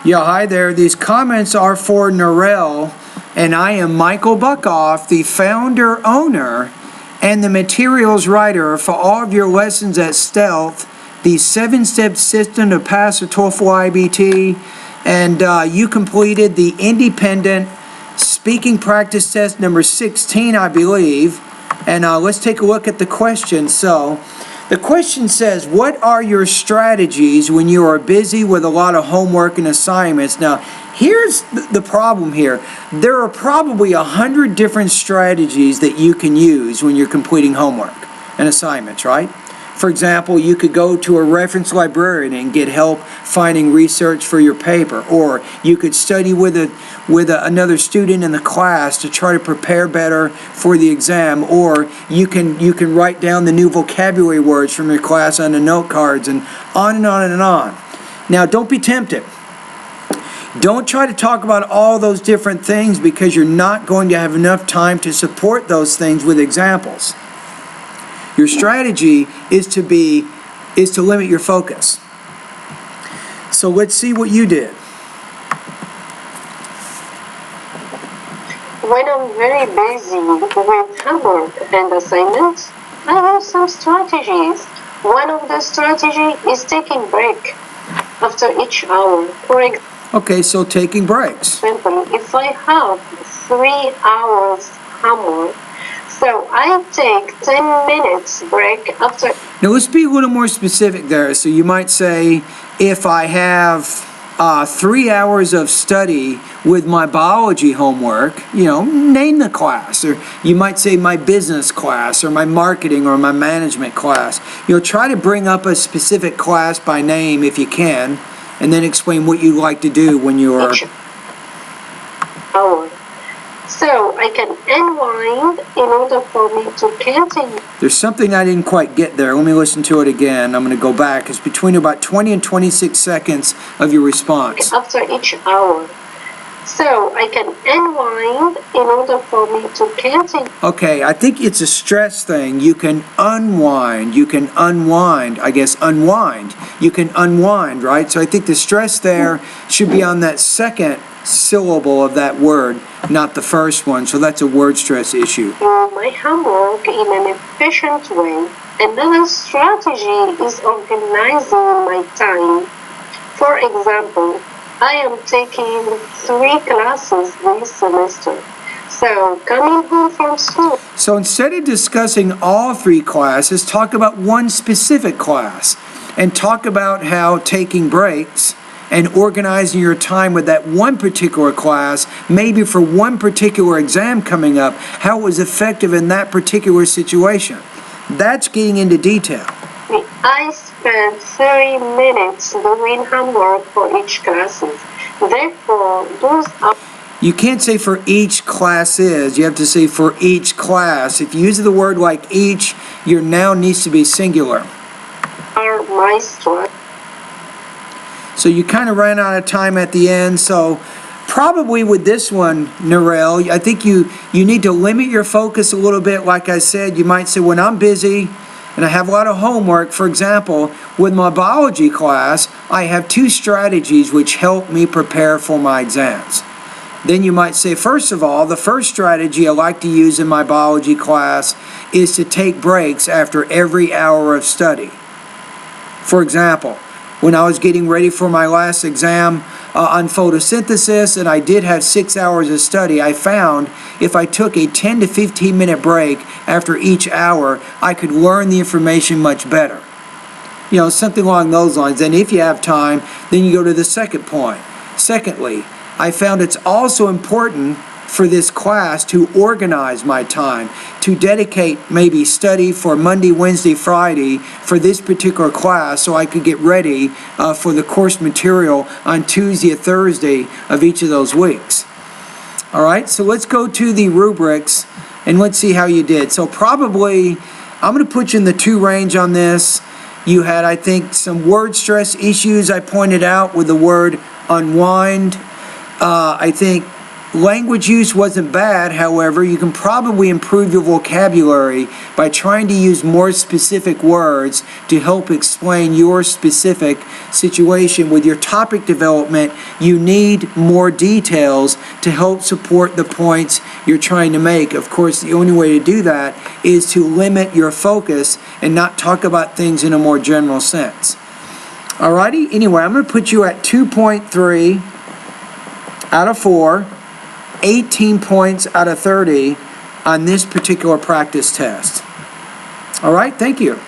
Yeah, hi there. These comments are for Nourel, and I am Michael Buckoff, the founder, owner, and the materials writer for all of your lessons at Stealth, the 7-step system to pass the TOEFL IBT, and you completed the independent speaking practice test number 16, I believe. And let's take a look at the question. So, the question says, what are your strategies when you are busy with a lot of homework and assignments? Now, here's the problem here. There are probably 100 different strategies that you can use when you're completing homework and assignments, right? For example, you could go to a reference librarian and get help finding research for your paper, or you could study with another student in the class to try to prepare better for the exam, or you can write down the new vocabulary words from your class on the note cards, and on and on and on. Now, don't be tempted. Don't try to talk about all those different things, because you're not going to have enough time to support those things with examples. Your strategy is to limit your focus. So let's see what you did. When I'm very busy with homework and assignments, I have some strategies. One of the strategies is taking break after each hour. Okay, so taking breaks. If I have 3 hours homework, so I take 10 minutes break after. Now let's be a little more specific there. So you might say, if I have 3 hours of study with my biology homework, name the class. Or you might say my business class, or my marketing, or my management class. Try to bring up a specific class by name if you can, and then explain what you like to do when you're... hour. So I can unwind in order for me to continue. There's something I didn't quite get there. Let me listen to it again. I'm going to go back. It's between about 20 and 26 seconds of your response. After each hour. So I can unwind in order for me to continue. Okay, I think it's a stress thing. You can unwind. You can unwind. I guess unwind. You can unwind, right? So I think the stress there should be on that second syllable of that word, not the first one. So that's a word stress issue. My homework in an efficient way. Another strategy is organizing my time. For example, I am taking 3 classes this semester. So coming home from school. So instead of discussing all 3 classes, talk about one specific class, and talk about how taking breaks and organizing your time with that one particular class, maybe for one particular exam coming up, how it was effective in that particular situation. That's getting into detail. I spent 30 minutes doing homework for each class. Therefore, those are... You can't say for each classes. You have to say for each class. If you use the word like each, your noun needs to be singular. Are my strategies. So you kind of ran out of time at the end. So probably with this one, Nourel, I think you need to limit your focus a little bit. Like I said, you might say, when I'm busy and I have a lot of homework, for example, with my biology class, I have 2 strategies which help me prepare for my exams. Then you might say, first of all, the first strategy I like to use in my biology class is to take breaks after every hour of study. For example, when I was getting ready for my last exam on photosynthesis, and I did have 6 hours of study, I found if I took a 10 to 15 minute break after each hour, I could learn the information much better. Something along those lines. And if you have time, then you go to the second point. Secondly, I found it's also important for this class to organize my time, to dedicate maybe study for Monday, Wednesday, Friday for this particular class, so I could get ready for the course material on Tuesday or Thursday of each of those weeks. All right, so let's go to the rubrics and let's see how you did. So probably, I'm going to put you in the 2 range on this. You had, I think, some word stress issues I pointed out with the word unwind. I think Language use wasn't bad, however, you can probably improve your vocabulary by trying to use more specific words to help explain your specific situation. With your topic development, you need more details to help support the points you're trying to make. Of course, the only way to do that is to limit your focus and not talk about things in a more general sense. Alrighty, anyway, I'm going to put you at 2.3 out of 4. 18 points out of 30 on this particular practice test. All right, thank you.